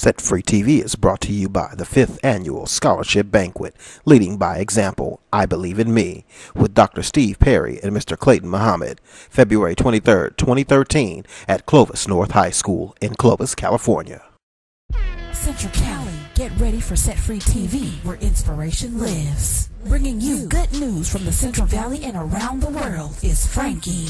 Set Free TV is brought to you by the 5th Annual Scholarship Banquet, Leading by Example, I Believe in Me, with Dr. Steve Perry and Mr. Clayton Muhammad, February 23, 2013, at Clovis North High School in Clovis, California. Central Cali, get ready for Set Free TV, where inspiration lives. Bringing you good news from the Central Valley and around the world is Frankie.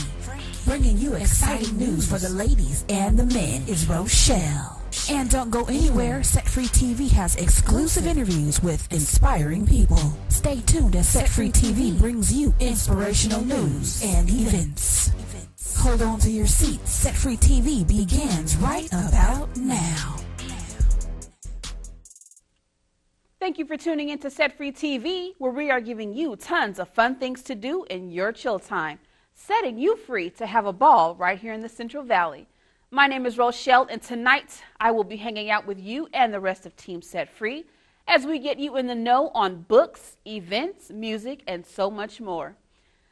Bringing you exciting news for the ladies and the men is Rochelle. And don't go anywhere, Set Free TV has exclusive interviews with inspiring people. Stay tuned as Set Free TV brings you inspirational news and events. Hold on to your seats. Set Free TV begins right about now. Thank you for tuning in to Set Free TV, where we are giving you tons of fun things to do in your chill time, setting you free to have a ball right here in the Central Valley. My name is Rochelle, and tonight I will be hanging out with you and the rest of Team Set Free as we get you in the know on books, events, music, and so much more.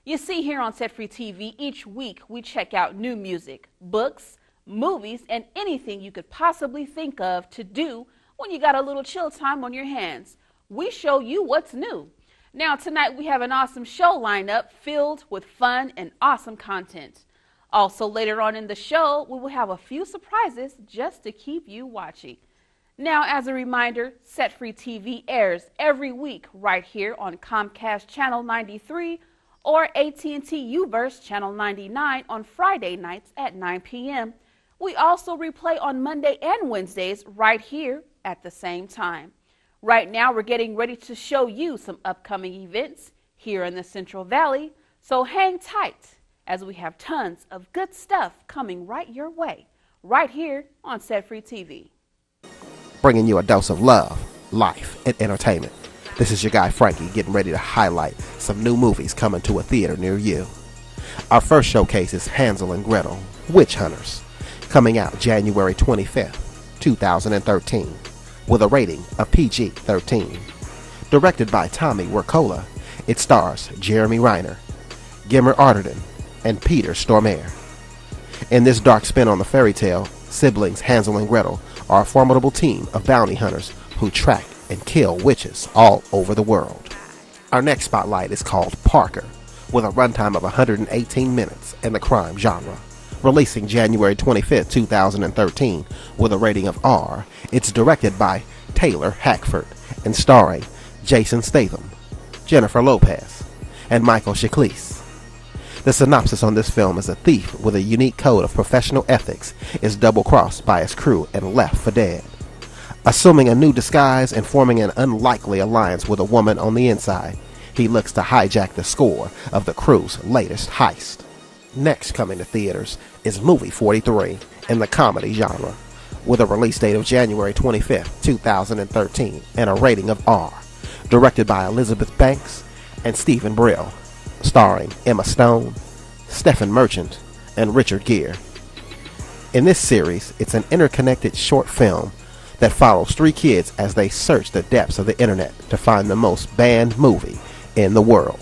You see, here on Set Free TV, each week we check out new music, books, movies, and anything you could possibly think of to do when you got a little chill time on your hands. We show you what's new. Now tonight we have an awesome show lineup filled with fun and awesome content. Also later on in the show, we will have a few surprises just to keep you watching. Now, as a reminder, Set Free TV airs every week right here on Comcast Channel 93 or AT&T Uverse Channel 99 on Friday nights at 9 p.m. We also replay on Monday and Wednesdays right here at the same time. Right now, we're getting ready to show you some upcoming events here in the Central Valley, so hang tight as we have tons of good stuff coming right your way, right here on Set Free TV. Bringing you a dose of love, life, and entertainment. This is your guy Frankie getting ready to highlight some new movies coming to a theater near you. Our first showcase is Hansel and Gretel, Witch Hunters, coming out January 25th, 2013, with a rating of PG-13. Directed by Tommy Wirkola, it stars Jeremy Reiner, Gimmer Arterton, and Peter Stormare. In this dark spin on the fairy tale, siblings Hansel and Gretel are a formidable team of bounty hunters who track and kill witches all over the world. Our next spotlight is called Parker, with a runtime of 118 minutes in the crime genre. Releasing January 25th, 2013, with a rating of R, it's directed by Taylor Hackford and starring Jason Statham, Jennifer Lopez, and Michael Chiklis. The synopsis on this film is: a thief with a unique code of professional ethics is double-crossed by his crew and left for dead. Assuming a new disguise and forming an unlikely alliance with a woman on the inside, he looks to hijack the score of the crew's latest heist. Next coming to theaters is Movie 43 in the comedy genre, with a release date of January 25th, 2013, and a rating of R. Directed by Elizabeth Banks and Stephen Brill, starring Emma Stone, Stephen Merchant, and Richard Gere. In this series, it's an interconnected short film that follows three kids as they search the depths of the internet to find the most banned movie in the world.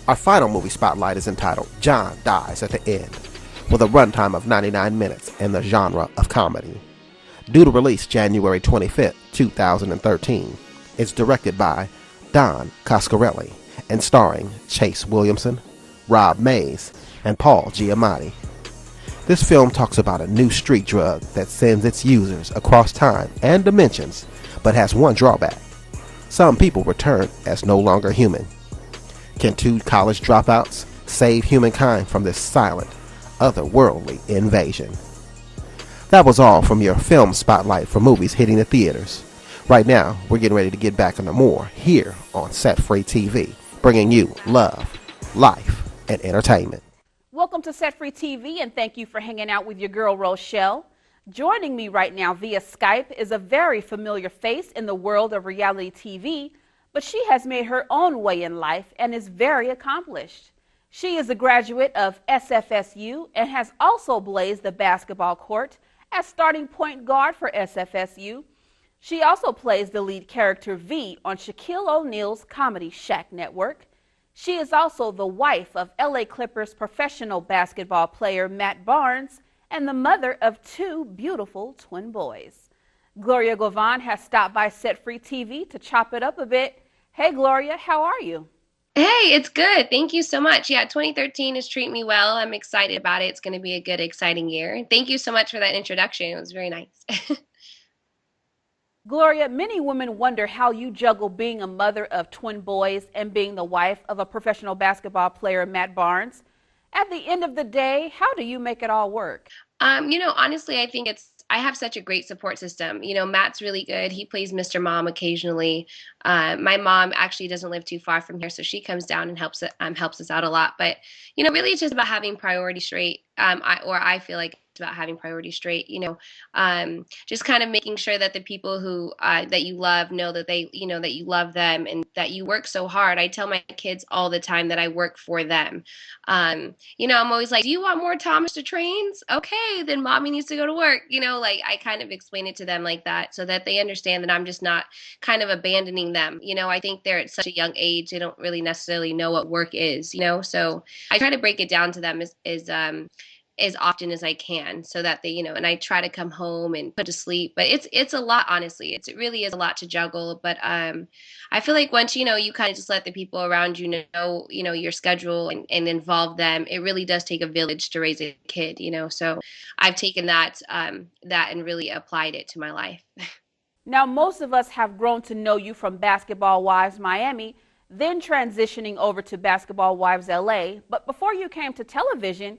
Our final movie spotlight is entitled John Dies at the End, with a runtime of 99 minutes in the genre of comedy. Due to release January 25th, 2013, it's directed by Don Coscarelli and starring Chase Williamson, Rob Mays, and Paul Giamatti. This film talks about a new street drug that sends its users across time and dimensions, but has one drawback. Some people return as no longer human. Can two college dropouts save humankind from this silent, otherworldly invasion? That was all from your film spotlight for movies hitting the theaters. Right now, we're getting ready to get back into more here on Set Free TV, bringing you love, life, and entertainment. Welcome to Set Free TV, and thank you for hanging out with your girl Rochelle. Joining me right now via Skype is a very familiar face in the world of reality TV, but she has made her own way in life and is very accomplished. She is a graduate of SFSU and has also blazed the basketball court as starting point guard for SFSU. She also plays the lead character V on Shaquille O'Neal's Comedy Shack Network. She is also the wife of LA Clippers professional basketball player Matt Barnes and the mother of two beautiful twin boys. Gloria Govan has stopped by Set Free TV to chop it up a bit. Hey, Gloria, how are you? Hey, it's good. Thank you so much. Yeah, 2013 is treating me well. I'm excited about it. It's going to be a good, exciting year. Thank you so much for that introduction. It was very nice. Gloria, many women wonder how you juggle being a mother of twin boys and being the wife of a professional basketball player, Matt Barnes. At the end of the day, how do you make it all work? Honestly, I think I have such a great support system. Matt's really good. He plays Mr. Mom occasionally. My mom actually doesn't live too far from here, so she comes down and helps us out a lot. But really, it's just about having priorities straight. I feel like it's about having priorities straight. Just kind of making sure that the people who that you love know that that you love them and that you work so hard. I tell my kids all the time that I work for them. I'm always like, do you want more Thomas to trains? Okay, then mommy needs to go to work. Like I kind of explain it to them like that so that they understand that I'm just not kind of abandoning them. I think they're at such a young age, they don't really necessarily know what work is, so I try to break it down to them as often as I can so that they, and I try to come home and put to sleep, but it's a lot, honestly. It really is a lot to juggle. But I feel like once, you kind of just let the people around know, your schedule and involve them, it really does take a village to raise a kid, so I've taken that and really applied it to my life. Now, most of us have grown to know you from Basketball Wives Miami, then transitioning over to Basketball Wives LA. But before you came to television,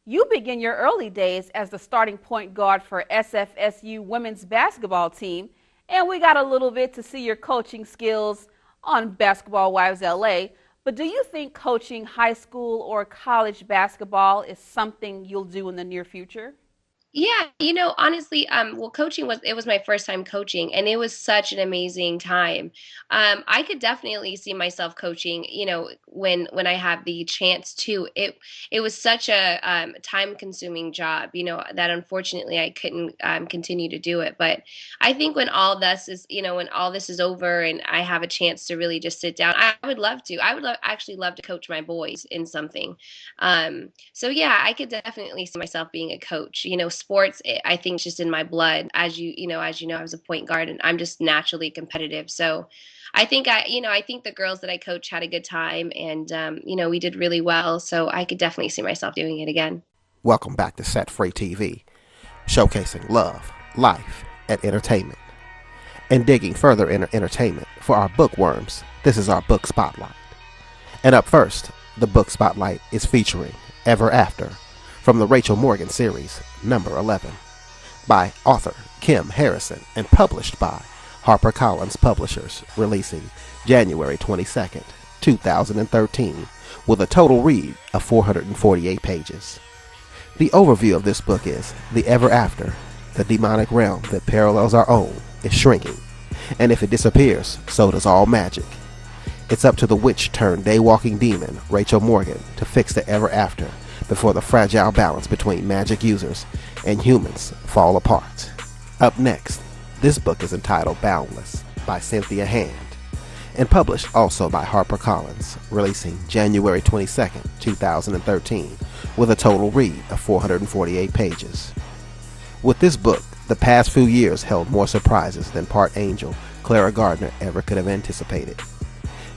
you began your early days as the starting point guard for SFSU women's basketball team, and we got a little bit to see your coaching skills on Basketball Wives LA. But do you think coaching high school or college basketball is something you'll do in the near future? Yeah, honestly, coaching was my first time coaching, and it was such an amazing time. I could definitely see myself coaching, when I have the chance to. It was such a time-consuming job, that unfortunately I couldn't continue to do it. But I think when all this is over and I have a chance to really just sit down, I would love to. Actually love to coach my boys in something. So yeah, I could definitely see myself being a coach. Sports, I think, is just in my blood. As you know, I was a point guard, and I'm just naturally competitive. So, I think I think the girls that I coach had a good time, and we did really well. So, I could definitely see myself doing it again. Welcome back to Set Free TV, showcasing love, life, and entertainment, and digging further into entertainment for our bookworms. This is our book spotlight, and up first, the book spotlight is featuring Ever After, from the Rachel Morgan series, number 11, by author Kim Harrison and published by HarperCollins Publishers, releasing January 22nd, 2013, with a total read of 448 pages. The overview of this book is: the ever after, the demonic realm that parallels our own, is shrinking, and if it disappears, so does all magic. It's up to the witch-turned-day-walking demon, Rachel Morgan, to fix the ever after before the fragile balance between magic users and humans fall apart. Up next, this book is entitled Boundless by Cynthia Hand and published also by HarperCollins, releasing January 22nd, 2013, with a total read of 448 pages. With this book, the past few years held more surprises than part angel Clara Gardner ever could have anticipated.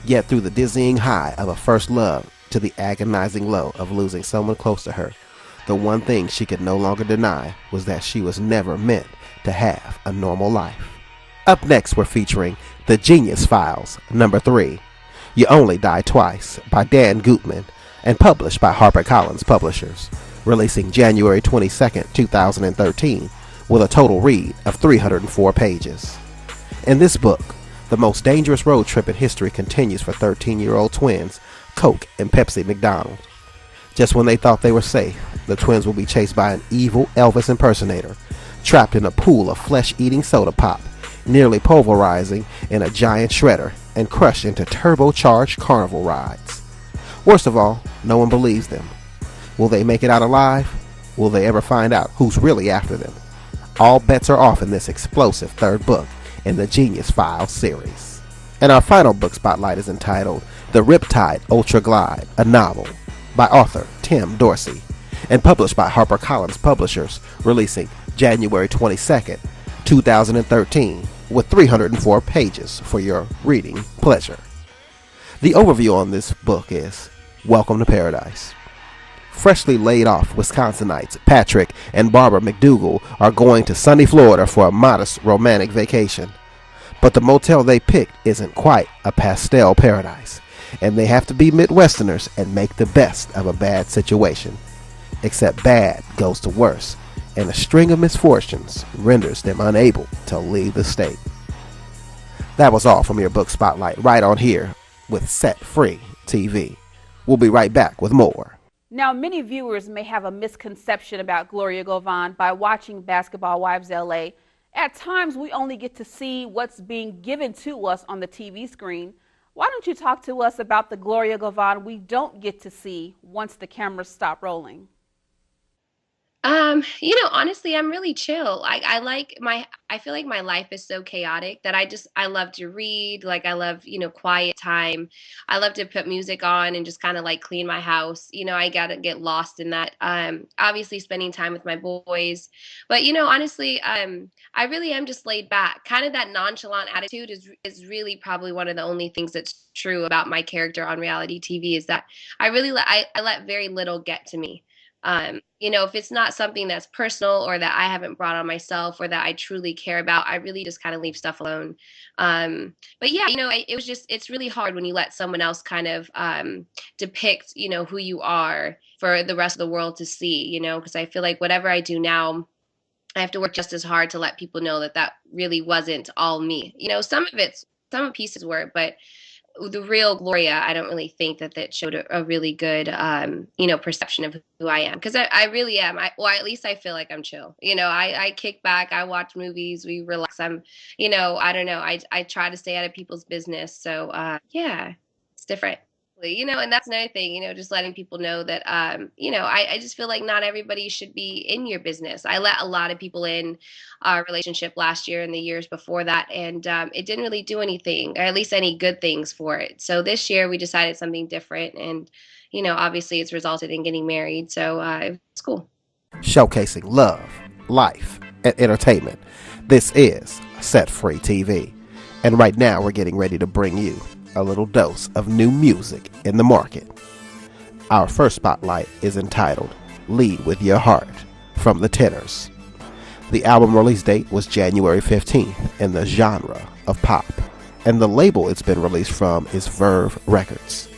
Yet through the dizzying high of a first love to the agonizing low of losing someone close to her, the one thing she could no longer deny was that she was never meant to have a normal life. Up next, we're featuring The Genius Files, number 3, You Only Die Twice, by Dan Gutman, and published by HarperCollins Publishers, releasing January 22nd, 2013, with a total read of 304 pages. In this book, the most dangerous road trip in history continues for 13-year-old twins Coke and Pepsi McDonald. Just when they thought they were safe, the twins will be chased by an evil Elvis impersonator, trapped in a pool of flesh-eating soda pop, nearly pulverizing in a giant shredder, and crushed into turbocharged carnival rides. Worst of all, no one believes them. Will they make it out alive? Will they ever find out who's really after them? All bets are off in this explosive third book in the Genius Files series. And our final book spotlight is entitled The Riptide Ultra Glide, a novel, by author Tim Dorsey, and published by HarperCollins Publishers, releasing January 22nd, 2013, with 304 pages for your reading pleasure. The overview on this book is Welcome to Paradise. Freshly laid off Wisconsinites Patrick and Barbara McDougal are going to sunny Florida for a modest romantic vacation. But the motel they picked isn't quite a pastel paradise, and they have to be Midwesterners and make the best of a bad situation. Except bad goes to worse, and a string of misfortunes renders them unable to leave the state. That was all from your book spotlight right on here with Set Free TV. We'll be right back with more. Now, many viewers may have a misconception about Gloria Govan by watching Basketball Wives LA. At times, we only get to see what's being given to us on the TV screen. Why don't you talk to us about the Gloria Govan we don't get to see once the cameras stop rolling? Honestly, I'm really chill. I feel like my life is so chaotic that I love to read. Like, I love, quiet time. I love to put music on and just kind of like clean my house. I gotta get lost in that. Obviously spending time with my boys, but honestly, I really am just laid back. Kind of that nonchalant attitude is really probably one of the only things that's true about my character on reality TV is that I let very little get to me. If it's not something that's personal or that I haven't brought on myself or that I truly care about, I really just kind of leave stuff alone. But yeah, it's really hard when you let someone else kind of depict, who you are for the rest of the world to see, because I feel like whatever I do now, I have to work just as hard to let people know that really wasn't all me. Some pieces were, but the real Gloria, I don't really think that showed a really good, perception of who I am. Because I really am. At least I feel like I'm chill. I kick back. I watch movies. We relax. I don't know. I try to stay out of people's business. So, yeah, it's different. And that's another thing, just letting people know that, I just feel like not everybody should be in your business. I let a lot of people in our relationship last year and the years before that, and it didn't really do anything, or at least any good things for it. So this year we decided something different, and, obviously it's resulted in getting married. So it's cool. Showcasing love, life, and entertainment. This is Set Free TV. And right now we're getting ready to bring you a little dose of new music in the market. Our first spotlight is entitled Lead With Your Heart from the Tenors. The album release date was January 15th in the genre of pop, and the label it's been released from is Verve Records.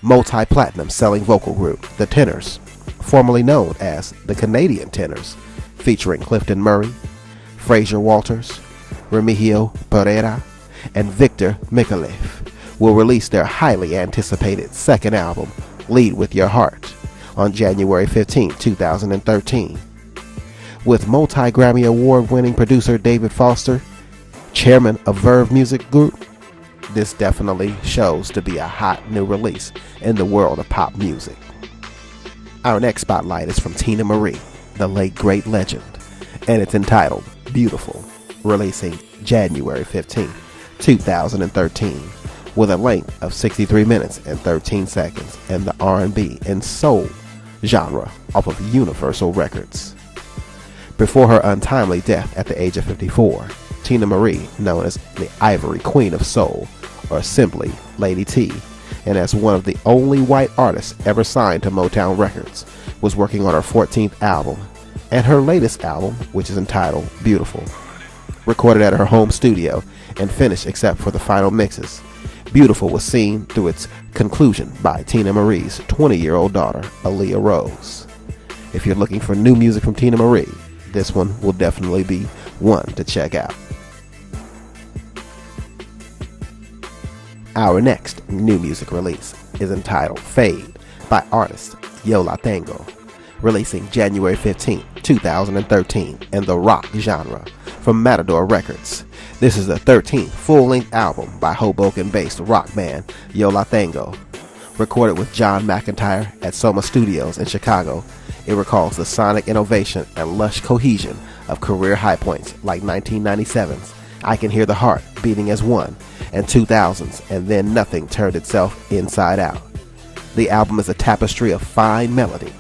Multi-platinum selling vocal group, the Tenors, formerly known as the Canadian Tenors, featuring Clifton Murray, Fraser Walters, Remigio Pereira, and Victor Micallef, will release their highly anticipated second album, Lead With Your Heart, on January 15, 2013. With multi-Grammy Award-winning producer David Foster, chairman of Verve Music Group, this definitely shows to be a hot new release in the world of pop music. Our next spotlight is from Tina Marie, the late great legend, and it's entitled Beautiful, releasing January 15, 2013, with a length of 63 minutes and 13 seconds in the R&B and soul genre off of Universal Records. Before her untimely death at the age of 54, Tina Marie, known as the Ivory Queen of Soul, or simply Lady T, and as one of the only white artists ever signed to Motown Records, was working on her 14th album, and her latest album, which is entitled Beautiful. Recorded at her home studio and finished except for the final mixes, Beautiful was seen through its conclusion by Tina Marie's 20-year-old daughter, Aaliyah Rose. If you're looking for new music from Tina Marie, this one will definitely be one to check out. Our next new music release is entitled Fade by artist Yo La Tengo, releasing January 15, 2013 in the rock genre from Matador Records. This is the 13th full-length album by Hoboken-based rock band Yo La Tengo. Recorded with John McIntyre at Soma Studios in Chicago, it recalls the sonic innovation and lush cohesion of career high points like 1997's I Can Hear the Heart Beating as One and 2000's And Then Nothing Turned Itself Inside Out. The album is a tapestry of fine melody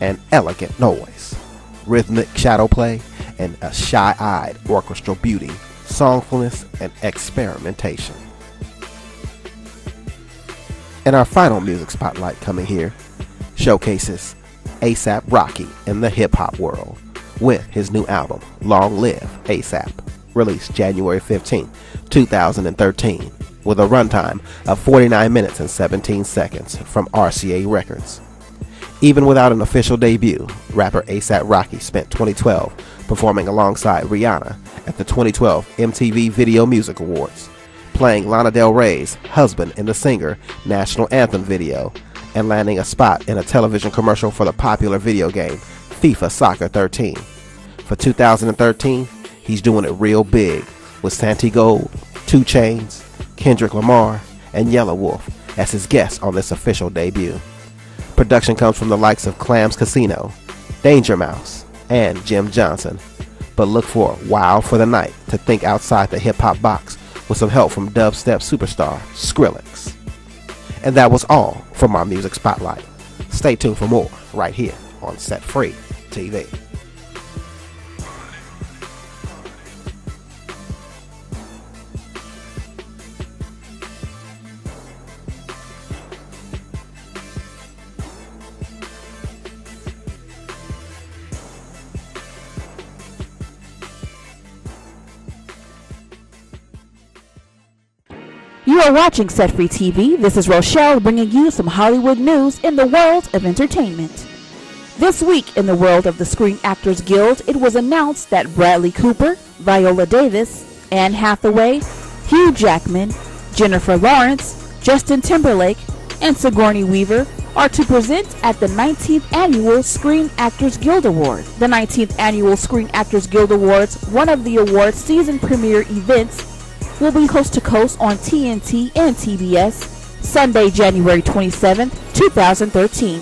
and elegant noise, rhythmic shadow play, and a shy-eyed orchestral beauty, songfulness, and experimentation. And our final music spotlight coming here showcases A$AP Rocky in the hip-hop world with his new album, Long Live A$AP, released January 15, 2013, with a runtime of 49 minutes and 17 seconds from RCA Records. Even without an official debut, rapper A$AP Rocky spent 2012 performing alongside Rihanna at the 2012 MTV Video Music Awards, playing Lana Del Rey's husband in the singer national anthem video, and landing a spot in a television commercial for the popular video game FIFA Soccer 13. For 2013, he's doing it real big with Santi Gold, 2 Chainz, Kendrick Lamar, and Yellow Wolf as his guests on this official debut. Production comes from the likes of Clams Casino, Danger Mouse, and Jim Johnson. But look for Wild for the Night to think outside the hip-hop box with some help from dubstep superstar Skrillex. And that was all from our Music Spotlight. Stay tuned for more right here on Set Free TV. You are watching Set Free TV. This is Rochelle bringing you some Hollywood news in the world of entertainment. This week in the world of the Screen Actors Guild, it was announced that Bradley Cooper, Viola Davis, Anne Hathaway, Hugh Jackman, Jennifer Lawrence, Justin Timberlake, and Sigourney Weaver are to present at the 19th Annual Screen Actors Guild Awards. The 19th Annual Screen Actors Guild Awards, one of the award's season premiere events, will be coast to coast on TNT and TBS Sunday, January 27th, 2013.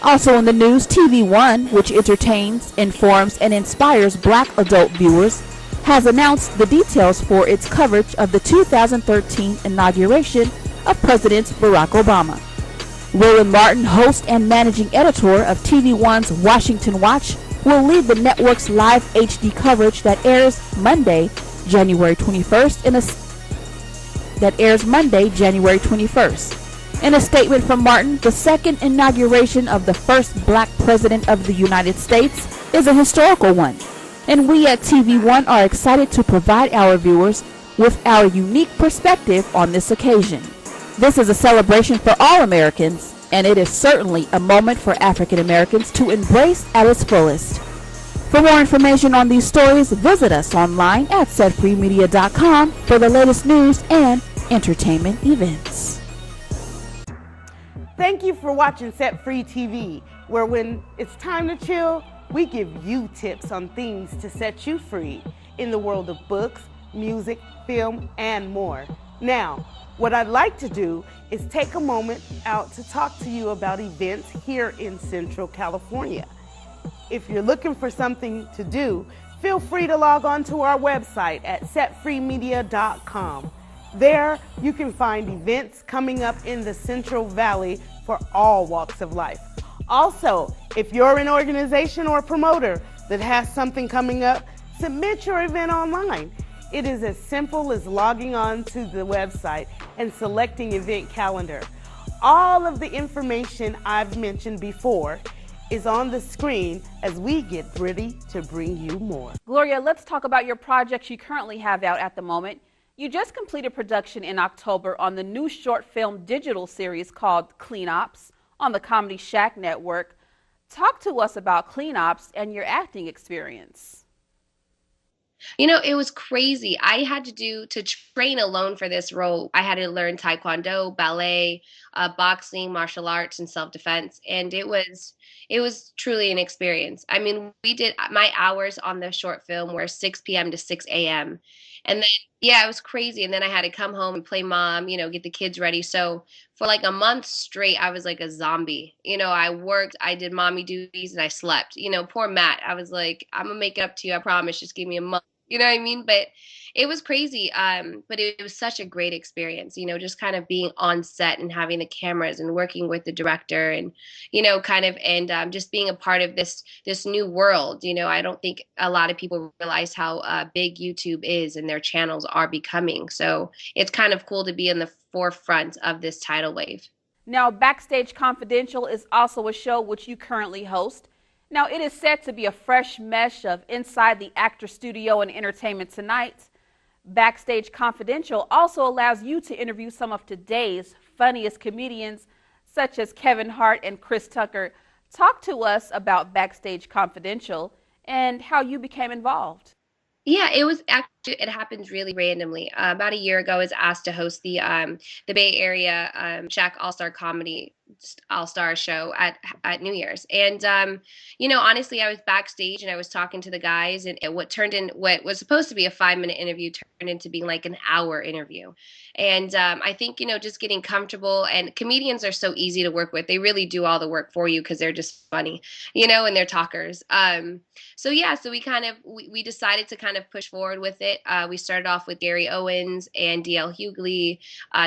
Also in the news, TV One, which entertains, informs, and inspires black adult viewers, has announced the details for its coverage of the 2013 inauguration of President Barack Obama. Roland Martin, host and managing editor of TV One's Washington Watch, will lead the network's live HD coverage that airs Monday, January 21st In a statement from Martin, the second inauguration of the first black president of the United States is a historical one, and we at TV One are excited to provide our viewers with our unique perspective on this occasion. This is a celebration for all Americans, and it is certainly a moment for African Americans to embrace at its fullest. For more information on these stories, visit us online at setfreemedia.com for the latest news and entertainment events. Thank you for watching Set Free TV, where when it's time to chill, we give you tips on things to set you free in the world of books, music, film, and more. Now, what I'd like to do is take a moment out to talk to you about events here in Central California. If you're looking for something to do, feel free to log on to our website at setfreemedia.com. There, you can find events coming up in the Central Valley for all walks of life. Also, if you're an organization or promoter that has something coming up, submit your event online. It is as simple as logging on to the website and selecting event calendar. All of the information I've mentioned before is on the screen as we get ready to bring you more. Gloria, let's talk about your projects you currently have out at the moment. You just completed production in October on the new short film digital series called Clean Ops on the Comedy Shack network. Talk to us about Clean Ops and your acting experience. You know, it was crazy. I had to train alone for this role. I had to learn Taekwondo, ballet, boxing, martial arts, and self-defense. And it was truly an experience. I mean, my hours on the short film were 6 p.m. to 6 a.m. And then, yeah, it was crazy. And then I had to come home and play mom, get the kids ready. So for like a month straight, I was like a zombie. I worked, I did mommy duties, and I slept. Poor Matt. I was like, I'm going to make it up to you. I promise. Just give me a month. You know what I mean? But It was crazy, but it was such a great experience, just kind of being on set and having the cameras and working with the director and, kind of, and just being a part of this new world. I don't think a lot of people realize how big YouTube is and their channels are becoming. So it's kind of cool to be in the forefront of this tidal wave. Now, Backstage Confidential is also a show which you currently host. Now, it is said to be a fresh mesh of inside the actor studio and entertainment tonight. Backstage Confidential also allows you to interview some of today's funniest comedians, such as Kevin Hart and Chris Tucker. Talk to us about Backstage Confidential and how you became involved. Yeah, it happened really randomly. About a year ago, I was asked to host the Bay Area Shack All-Star Comedy All-Star show at New Year's. And honestly, I was backstage and I was talking to the guys, and what was supposed to be a 5-minute interview turned into being like an hour interview. And I think, just getting comfortable, and comedians are so easy to work with. They really do all the work for you because they're just funny, and they're talkers. So we decided to kind of push forward with it. We started off with Gary Owens and DL Hughley,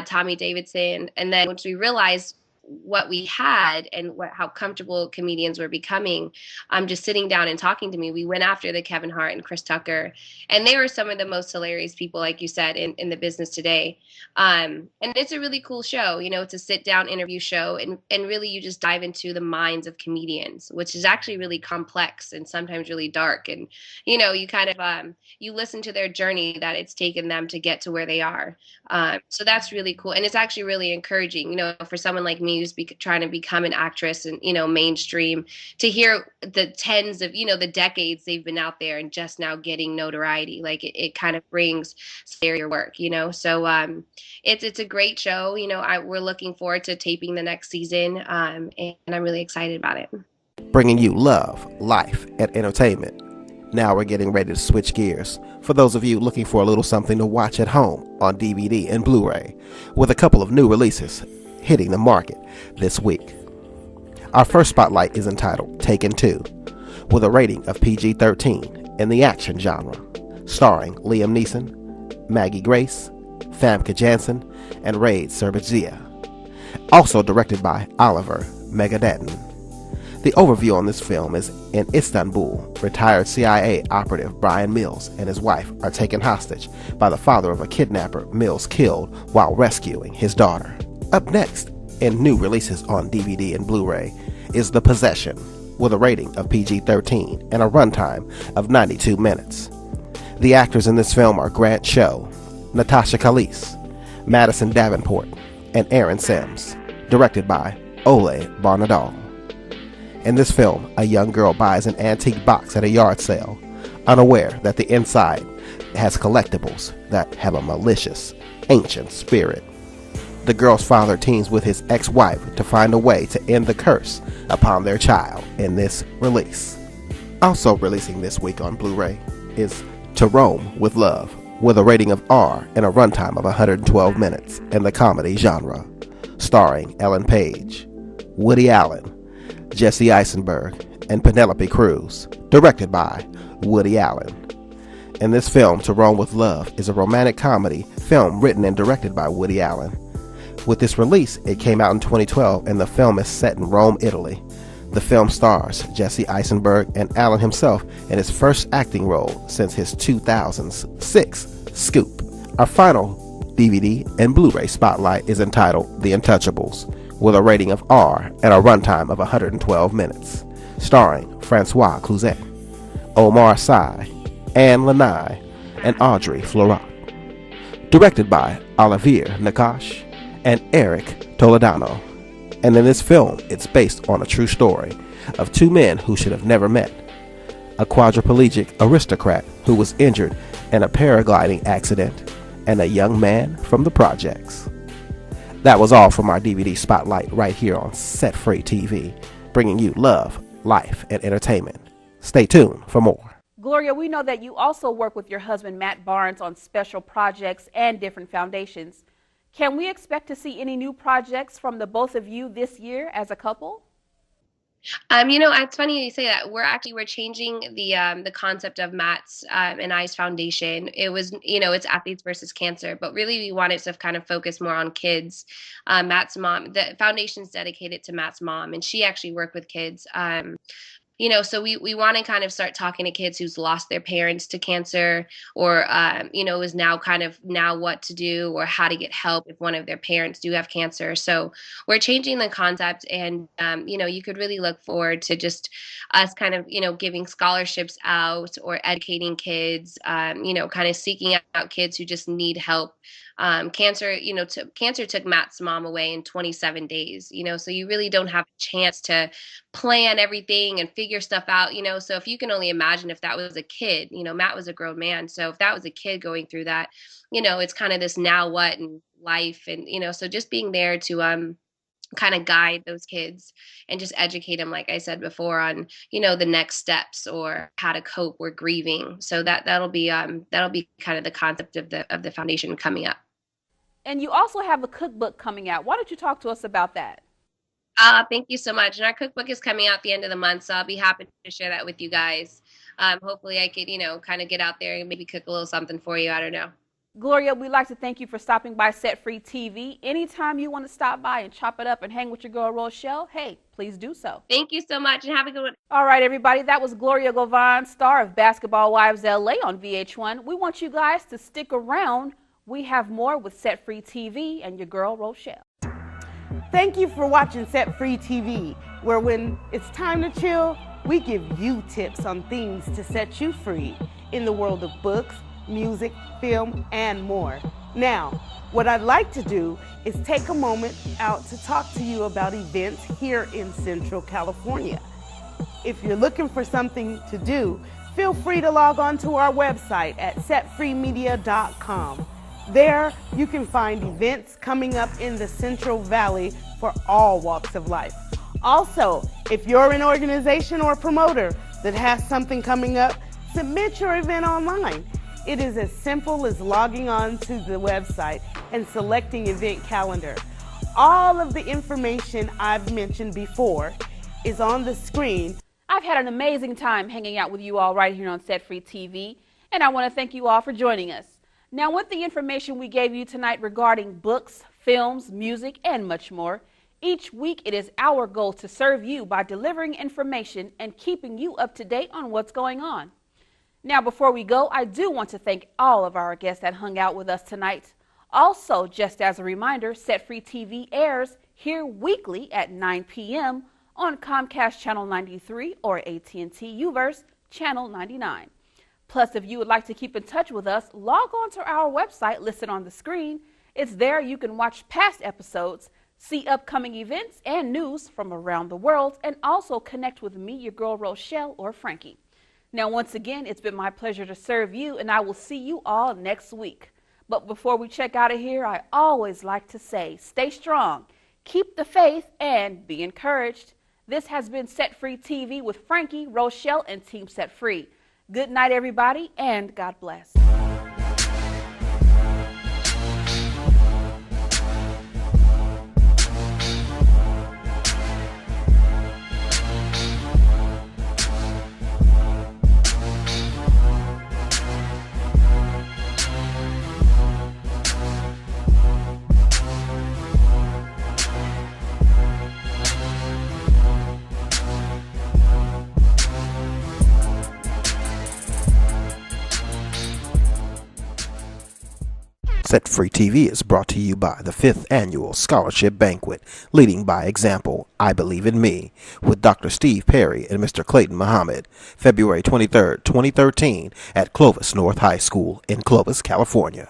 Tommy Davidson. And then once we realized what we had and how comfortable comedians were becoming, just sitting down and talking to me, we went after the Kevin Hart and Chris Tucker, and they were some of the most hilarious people, like you said, in the business today. And it's a really cool show. It's a sit down interview show, and really you just dive into the minds of comedians, which is actually really complex and sometimes really dark. And you kind of you listen to their journey that it's taken them to get to where they are. So that's really cool, and it's actually really encouraging, for someone like me who's trying to become an actress and mainstream, to hear the tens of the decades they've been out there and just now getting notoriety. Like it kind of brings your work, so it's a great show. We're looking forward to taping the next season, and I'm really excited about it. Bringing you love, life, and entertainment. Now we're getting ready to switch gears for those of you looking for a little something to watch at home on DVD and Blu-ray, with a couple of new releases hitting the market this week. Our first spotlight is entitled Taken 2, with a rating of PG-13 in the action genre, starring Liam Neeson, Maggie Grace, Famke Janssen, and Raid Serbitzia. Also directed by Oliver Megadadin. The overview on this film is: in Istanbul, retired CIA operative Brian Mills and his wife are taken hostage by the father of a kidnapper Mills killed while rescuing his daughter. Up next, in new releases on DVD and Blu-ray, is The Possession, with a rating of PG-13 and a runtime of 92 minutes. The actors in this film are Grant Show, Natasha Calise, Madison Davenport, and Aaron Sims, directed by Ole Barnadal. In this film, a young girl buys an antique box at a yard sale, unaware that the inside has collectibles that have a malicious, ancient spirit. The girl's father teams with his ex-wife to find a way to end the curse upon their child in this release. Also releasing this week on Blu-ray is To Rome with Love, with a rating of R and a runtime of 112 minutes in the comedy genre, starring Ellen Page, Woody Allen, Jesse Eisenberg, and Penelope Cruz, directed by Woody Allen. In this film, To Rome with Love is a romantic comedy film written and directed by Woody Allen. With this release, it came out in 2012, and the film is set in Rome, Italy. The film stars Jesse Eisenberg and Allen himself in his first acting role since his 2006 Scoop. Our final DVD and Blu-ray spotlight is entitled The Untouchables, with a rating of R and a runtime of 112 minutes, starring Francois Cluzet, Omar Sy, Anne Lanai, and Audrey Florat. Directed by Olivier Nakache and Eric Toledano. And in this film, it's based on a true story of two men who should have never met. A quadriplegic aristocrat who was injured in a paragliding accident, and a young man from the projects. That was all from our DVD spotlight right here on Set Free TV, bringing you love, life, and entertainment. Stay tuned for more. Gloria, we know that you also work with your husband Matt Barnes on special projects and different foundations. Can we expect to see any new projects from the both of you this year as a couple? It's funny you say that. We're changing the concept of Matt's and I's foundation. It was, it's athletes versus cancer, but really we wanted to kind of focus more on kids. Matt's mom, the foundation's dedicated to Matt's mom, and she actually worked with kids. So we want to kind of start talking to kids who's lost their parents to cancer, or is now kind of now what to do or how to get help if one of their parents do have cancer. So we're changing the concept, and you could really look forward to just us kind of giving scholarships out or educating kids, kind of seeking out kids who just need help. Cancer took Matt's mom away in 27 days, so you really don't have a chance to plan everything and figure stuff out, so if you can only imagine if that was a kid, Matt was a grown man. So if that was a kid going through that, it's kind of this now what in life. And, so just being there to, kind of guide those kids and just educate them, like I said before, on the next steps or how to cope with grieving. So that'll be kind of the concept of the foundation coming up. And you also have a cookbook coming out. Why don't you talk to us about that? Thank you so much. And our cookbook is coming out at the end of the month, so I'll be happy to share that with you guys. Hopefully I could, kind of get out there and maybe cook a little something for you. I don't know. Gloria, we'd like to thank you for stopping by Set Free TV. Anytime you want to stop by and chop it up and hang with your girl Rochelle, hey, please do so. Thank you so much, and have a good one. All right, everybody, that was Gloria Govan, star of Basketball Wives LA on VH1. We want you guys to stick around. We have more with Set Free TV and your girl Rochelle. Thank you for watching Set Free TV, where when it's time to chill, we give you tips on things to set you free in the world of books, music, film, and more. Now, what I'd like to do is take a moment out to talk to you about events here in Central California. If you're looking for something to do, feel free to log on to our website at setfreemedia.com. There, you can find events coming up in the Central Valley for all walks of life. Also, if you're an organization or promoter that has something coming up, submit your event online. It is as simple as logging on to the website and selecting event calendar. All of the information I've mentioned before is on the screen. I've had an amazing time hanging out with you all right here on Set Free TV, and I want to thank you all for joining us. Now, with the information we gave you tonight regarding books, films, music, and much more, each week it is our goal to serve you by delivering information and keeping you up to date on what's going on. Now, before we go, I do want to thank all of our guests that hung out with us tonight. Also, just as a reminder, Set Free TV airs here weekly at 9 p.m. on Comcast Channel 93 or AT&T UVerse Channel 99. Plus, if you would like to keep in touch with us, log on to our website listed on the screen. It's there you can watch past episodes, see upcoming events and news from around the world, and also connect with me, your girl Rochelle or Frankie. Now, once again, it's been my pleasure to serve you, and I will see you all next week. But before we check out of here, I always like to say, stay strong, keep the faith, and be encouraged. This has been Set Free TV with Frankie, Rochelle, and Team Set Free. Good night, everybody, and God bless. Set Free TV is brought to you by the 5th Annual Scholarship Banquet, Leading by Example, I Believe in Me, with Dr. Steve Perry and Mr. Clayton Muhammad, February 23, 2013, at Clovis North High School in Clovis, California.